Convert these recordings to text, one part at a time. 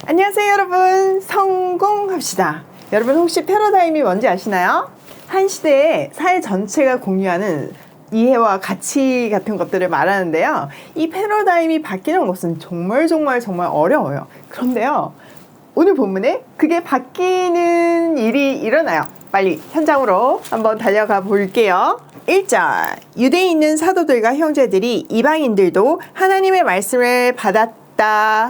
안녕하세요 여러분, 성공합시다. 여러분 혹시 패러다임이 뭔지 아시나요? 한 시대에 사회 전체가 공유하는 이해와 가치 같은 것들을 말하는데요. 이 패러다임이 바뀌는 것은 정말 어려워요. 그런데요, 오늘 본문에 그게 바뀌는 일이 일어나요. 빨리 현장으로 한번 달려가 볼게요. 1절, 유대에 있는 사도들과 형제들이 이방인들도 하나님의 말씀을 받았다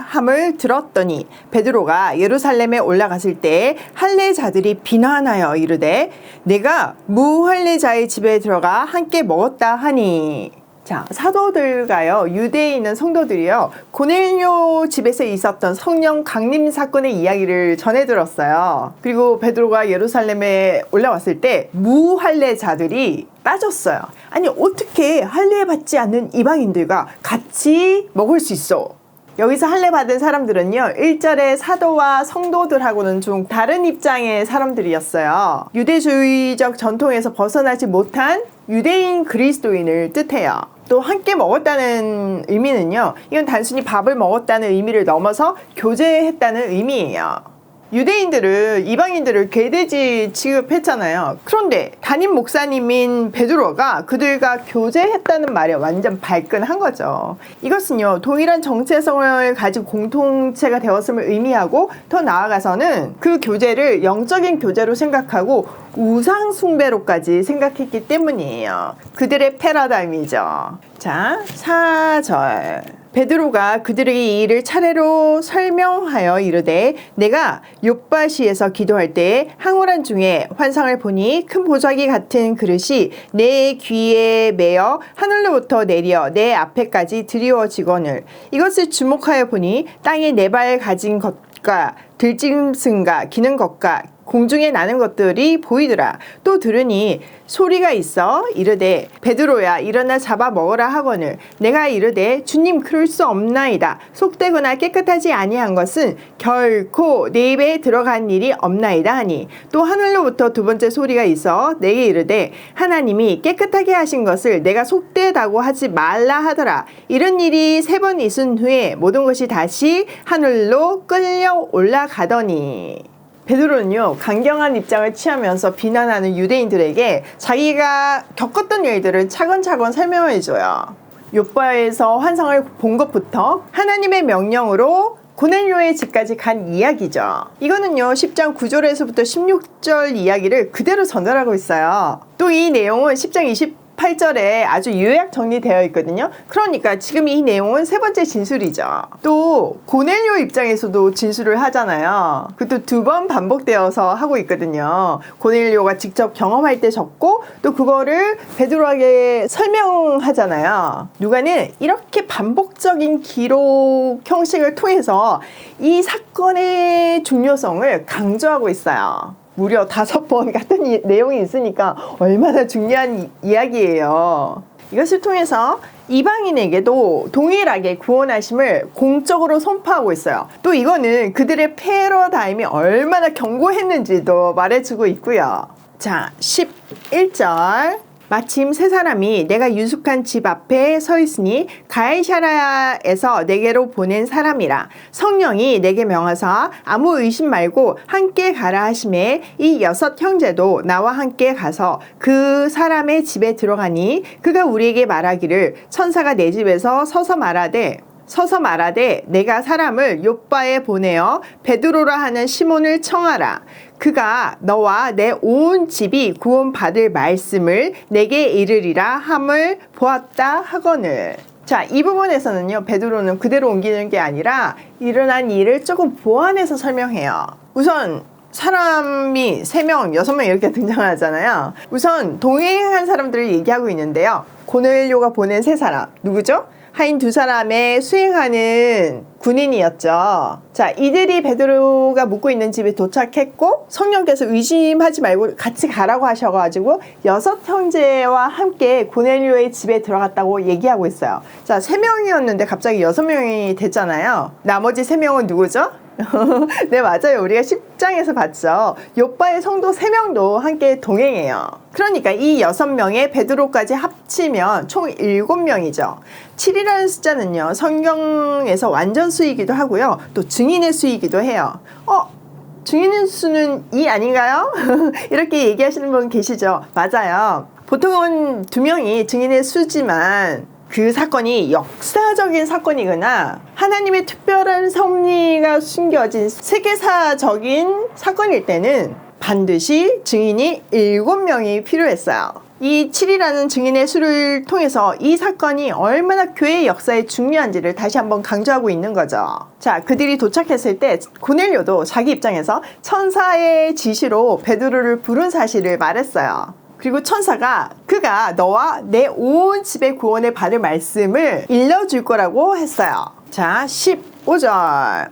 함을 들었더니 베드로가 예루살렘에 올라갔을 때 할례자들이 비난하여 이르되 내가 무할례자의 집에 들어가 함께 먹었다 하니. 자, 사도들과요, 유대에 있는 성도들이요, 고넬료 집에서 있었던 성령 강림 사건의 이야기를 전해 들었어요. 그리고 베드로가 예루살렘에 올라왔을 때 무할례자들이 빠졌어요. 아니, 어떻게 할례 받지 않는 이방인들과 같이 먹을 수 있어? 여기서 할례 받은 사람들은요, 1절의 사도와 성도들하고는 좀 다른 입장의 사람들이었어요. 유대주의적 전통에서 벗어나지 못한 유대인 그리스도인을 뜻해요. 또 함께 먹었다는 의미는요, 이건 단순히 밥을 먹었다는 의미를 넘어서 교제했다는 의미예요. 유대인들은 이방인들을 괴돼지 취급했잖아요. 그런데 담임 목사님인 베드로가 그들과 교제했다는 말이 완전 발끈한 거죠. 이것은요, 동일한 정체성을 가진 공동체가 되었음을 의미하고, 더 나아가서는 그 교제를 영적인 교제로 생각하고 우상 숭배로까지 생각했기 때문이에요. 그들의 패러다임이죠. 자, 4절. 베드로가 그들에게 이 일을 차례로 설명하여 이르되 내가 욥바시에서 기도할 때 항우란 중에 환상을 보니 큰 보자기 같은 그릇이 내 귀에 매어 하늘로부터 내려 내 앞에까지 드리워지거늘 이것을 주목하여 보니 땅에 네 발 가진 것과 들짐승과 기는 것과 공중에 나는 것들이 보이더라. 또 들으니 소리가 있어 이르되 베드로야 일어나 잡아 먹으라 하거늘 내가 이르되 주님 그럴 수 없나이다. 속되거나 깨끗하지 아니한 것은 결코 내 입에 들어간 일이 없나이다 하니 또 하늘로부터 두 번째 소리가 있어 내게 이르되 하나님이 깨끗하게 하신 것을 내가 속되다고 하지 말라 하더라. 이런 일이 세 번 있은 후에 모든 것이 다시 하늘로 끌려 올라가더니. 베드로는요, 강경한 입장을 취하면서 비난하는 유대인들에게 자기가 겪었던 일들을 차근차근 설명해줘요. 욥바에서 환상을 본 것부터 하나님의 명령으로 고넬료의 집까지 간 이야기죠. 이거는요, 10장 9절에서부터 16절 이야기를 그대로 전달하고 있어요. 또 이 내용은 10장 28절에 아주 요약 정리되어 있거든요. 그러니까 지금 이 내용은 세 번째 진술이죠. 또 고넬료 입장에서도 진술을 하잖아요. 그것도 두 번 반복되어서 하고 있거든요. 고넬료가 직접 경험할 때 적고 또 그거를 베드로에게 설명하잖아요. 누가는 이렇게 반복적인 기록 형식을 통해서 이 사건의 중요성을 강조하고 있어요. 무려 5번 같은 내용이 있으니까 얼마나 중요한 이야기예요. 이것을 통해서 이방인에게도 동일하게 구원하심을 공적으로 선포하고 있어요. 또 이거는 그들의 패러다임이 얼마나 견고했는지도 말해주고 있고요. 자, 11절. 마침 세 사람이 내가 유숙한 집 앞에 서 있으니 가이사랴에서 내게로 보낸 사람이라. 성령이 내게 명하사 아무 의심 말고 함께 가라 하심에 이 6 형제도 나와 함께 가서 그 사람의 집에 들어가니 그가 우리에게 말하기를 천사가 내 집에서 서서 말하되 내가 사람을 욥바에 보내어 베드로라 하는 시몬을 청하라. 그가 너와 내 온 집이 구원받을 말씀을 내게 이르리라 함을 보았다 하거늘. 자, 이 부분에서는요, 베드로는 그대로 옮기는 게 아니라 일어난 일을 조금 보완해서 설명해요. 우선 사람이 3명, 6명 이렇게 등장하잖아요. 우선 동행한 사람들을 얘기하고 있는데요. 고넬료가 보낸 3사람 누구죠? 하인 2사람의 수행하는 군인이었죠. 자, 이들이 베드로가 묵고 있는 집에 도착했고 성령께서 의심하지 말고 같이 가라고 하셔가지고 6 형제와 함께 고넬료의 집에 들어갔다고 얘기하고 있어요. 자, 3명이었는데 갑자기 6명이 됐잖아요. 나머지 3명은 누구죠? 네, 맞아요. 우리가 10장에서 봤죠. 요바의 성도 3명도 함께 동행해요. 그러니까 이 6명의 베드로까지 합치면 총 7명이죠. 7이라는 숫자는요, 성경에서 완전 수이기도 하고요, 또 증인의 수이기도 해요. 증인의 수는 2 아닌가요? 이렇게 얘기하시는 분 계시죠? 맞아요. 보통은 2명이 증인의 수지만 그 사건이 역사적인 사건이거나 하나님의 특별한 섭리가 숨겨진 세계사적인 사건일 때는 반드시 증인이 7명이 필요했어요. 이 7이라는 증인의 수를 통해서 이 사건이 얼마나 교회의 역사에 중요한지를 다시 한번 강조하고 있는 거죠. 자, 그들이 도착했을 때 고넬료도 자기 입장에서 천사의 지시로 베드로를 부른 사실을 말했어요. 그리고 천사가 그가 너와 내 온 집의 구원을 받을 말씀을 일러줄 거라고 했어요. 자, 15절.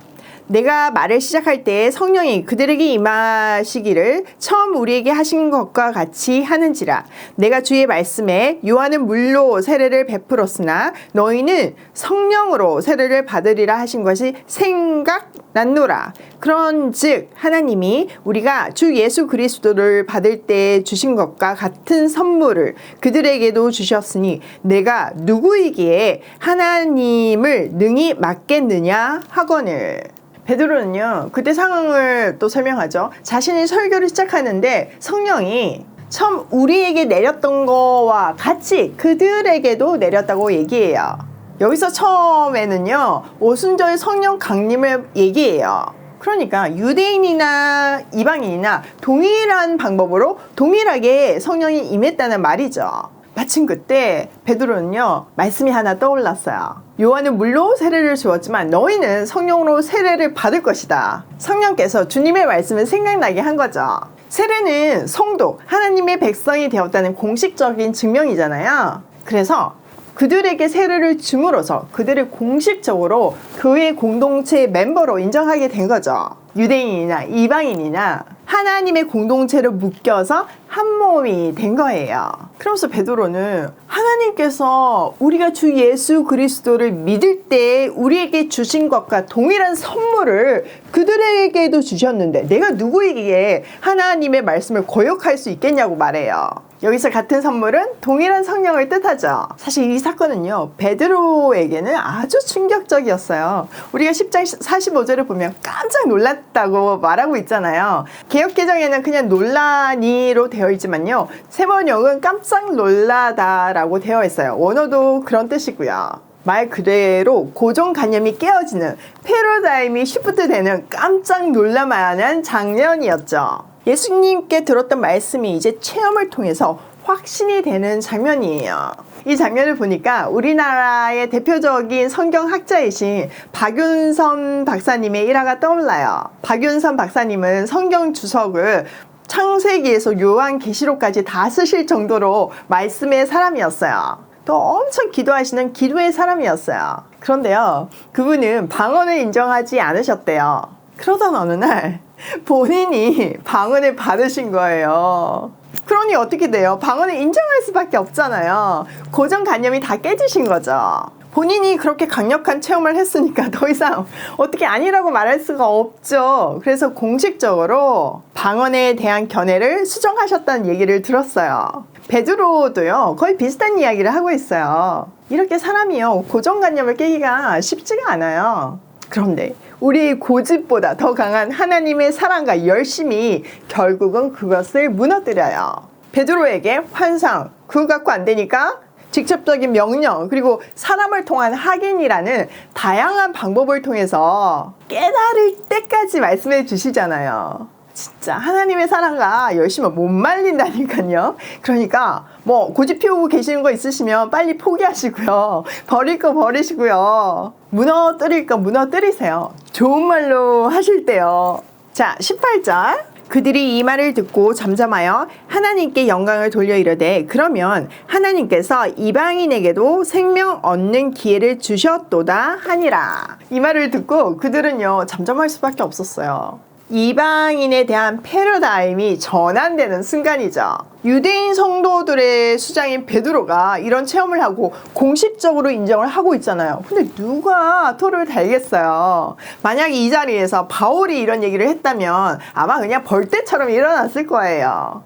내가 말을 시작할 때 성령이 그들에게 임하시기를 처음 우리에게 하신 것과 같이 하는지라. 내가 주의 말씀에 요한은 물로 세례를 베풀었으나 너희는 성령으로 세례를 받으리라 하신 것이 생각났노라. 그런즉 하나님이 우리가 주 예수 그리스도를 받을 때 주신 것과 같은 선물을 그들에게도 주셨으니 내가 누구이기에 하나님을 능히 맡겠느냐 하거늘. 베드로는요, 그때 상황을 또 설명하죠. 자신이 설교를 시작하는데 성령이 처음 우리에게 내렸던 거와 같이 그들에게도 내렸다고 얘기해요. 여기서 처음에는요, 오순절 성령 강림을 얘기해요. 그러니까 유대인이나 이방인이나 동일한 방법으로 동일하게 성령이 임했다는 말이죠. 마침 그때 베드로는요, 말씀이 하나 떠올랐어요. 요한은 물로 세례를 주었지만 너희는 성령으로 세례를 받을 것이다. 성령께서 주님의 말씀을 생각나게 한 거죠. 세례는 성도, 하나님의 백성이 되었다는 공식적인 증명이잖아요. 그래서 그들에게 세례를 줌으로써 그들을 공식적으로 교회 공동체의 멤버로 인정하게 된 거죠. 유대인이나 이방인이나 하나님의 공동체로 묶여서 한 몸이 된 거예요. 그러면서 베드로는 하나님께서 우리가 주 예수 그리스도를 믿을 때 우리에게 주신 것과 동일한 선물을 그들에게도 주셨는데 내가 누구이기에 하나님의 말씀을 거역할 수 있겠냐고 말해요. 여기서 같은 선물은 동일한 성령을 뜻하죠. 사실 이 사건은요, 베드로에게는 아주 충격적이었어요. 우리가 10장 45절을 보면 깜짝 놀랐다고 말하고 있잖아요. 개역개정에는 그냥 놀라니로 되어 있지만요, 세번역은 깜짝 놀라다라고 되어 있어요. 원어도 그런 뜻이고요. 말 그대로 고정관념이 깨어지는, 패러다임이 시프트 되는 깜짝 놀랄만한 장면이었죠. 예수님께 들었던 말씀이 이제 체험을 통해서 확신이 되는 장면이에요. 이 장면을 보니까 우리나라의 대표적인 성경학자이신 박윤선 박사님의 일화가 떠올라요. 박윤선 박사님은 성경 주석을 창세기에서 요한계시록까지 다 쓰실 정도로 말씀의 사람이었어요. 또 엄청 기도하시는 기도의 사람이었어요. 그런데요, 그분은 방언을 인정하지 않으셨대요. 그러던 어느 날 본인이 방언을 받으신 거예요. 그러니 어떻게 돼요? 방언을 인정할 수밖에 없잖아요. 고정관념이 다 깨지신 거죠. 본인이 그렇게 강력한 체험을 했으니까 더 이상 어떻게 아니라고 말할 수가 없죠. 그래서 공식적으로 방언에 대한 견해를 수정하셨다는 얘기를 들었어요. 베드로도요, 거의 비슷한 이야기를 하고 있어요. 이렇게 사람이요, 고정관념을 깨기가 쉽지가 않아요. 그런데 우리의 고집보다 더 강한 하나님의 사랑과 열심이 결국은 그것을 무너뜨려요. 베드로에게 환상, 그거 갖고 안 되니까 직접적인 명령, 그리고 사람을 통한 확인이라는 다양한 방법을 통해서 깨달을 때까지 말씀해 주시잖아요. 진짜 하나님의 사랑과 열심히 못 말린다니까요. 그러니까 뭐 고집 피우고 계시는 거 있으시면 빨리 포기하시고요. 버릴 거 버리시고요. 무너뜨릴 거 무너뜨리세요. 좋은 말로 하실 때요. 자, 18절. 그들이 이 말을 듣고 잠잠하여 하나님께 영광을 돌려 이르되 그러면 하나님께서 이방인에게도 생명 얻는 기회를 주셨도다 하니라. 이 말을 듣고 그들은요, 잠잠할 수밖에 없었어요. 이방인에 대한 패러다임이 전환되는 순간이죠. 유대인 성도들의 수장인 베드로가 이런 체험을 하고 공식적으로 인정을 하고 있잖아요. 근데 누가 토를 달겠어요? 만약 이 자리에서 바울이 이런 얘기를 했다면 아마 그냥 벌떼처럼 일어났을 거예요.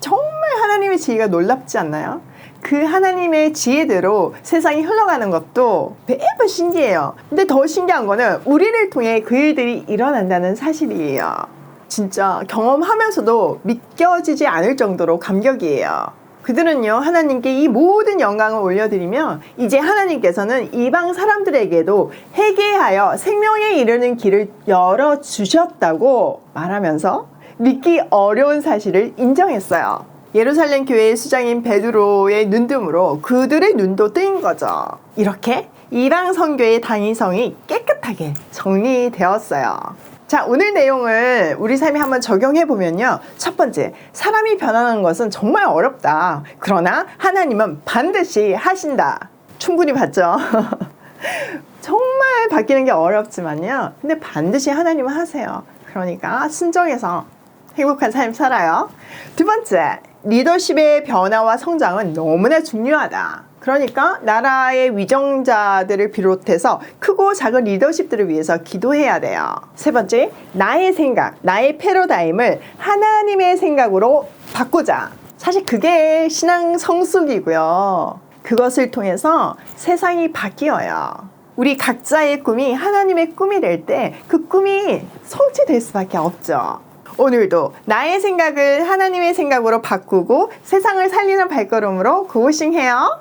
정말 하나님의 지혜가 놀랍지 않나요? 그 하나님의 지혜대로 세상이 흘러가는 것도 매번 신기해요. 근데 더 신기한 거는 우리를 통해 그 일들이 일어난다는 사실이에요. 진짜 경험하면서도 믿겨지지 않을 정도로 감격이에요. 그들은요, 하나님께 이 모든 영광을 올려드리며 이제 하나님께서는 이방 사람들에게도 회개하여 생명에 이르는 길을 열어주셨다고 말하면서 믿기 어려운 사실을 인정했어요. 예루살렘 교회의 수장인 베드로의 눈뜸으로 그들의 눈도 뜨인 거죠. 이렇게 이방 선교의 단위성이 깨끗하게 정리되었어요. 자, 오늘 내용을 우리 삶에 한번 적용해 보면요. 첫 번째, 사람이 변하는 것은 정말 어렵다. 그러나 하나님은 반드시 하신다. 충분히 봤죠? 정말 바뀌는 게 어렵지만요. 근데 반드시 하나님은 하세요. 그러니까 순종해서 행복한 삶 살아요. 두 번째, 리더십의 변화와 성장은 너무나 중요하다. 그러니까 나라의 위정자들을 비롯해서 크고 작은 리더십들을 위해서 기도해야 돼요. 세 번째, 나의 생각, 나의 패러다임을 하나님의 생각으로 바꾸자. 사실 그게 신앙 성숙이고요. 그것을 통해서 세상이 바뀌어요. 우리 각자의 꿈이 하나님의 꿈이 될 때 그 꿈이 성취될 수밖에 없죠. 오늘도 나의 생각을 하나님의 생각으로 바꾸고 세상을 살리는 발걸음으로 고고싱해요.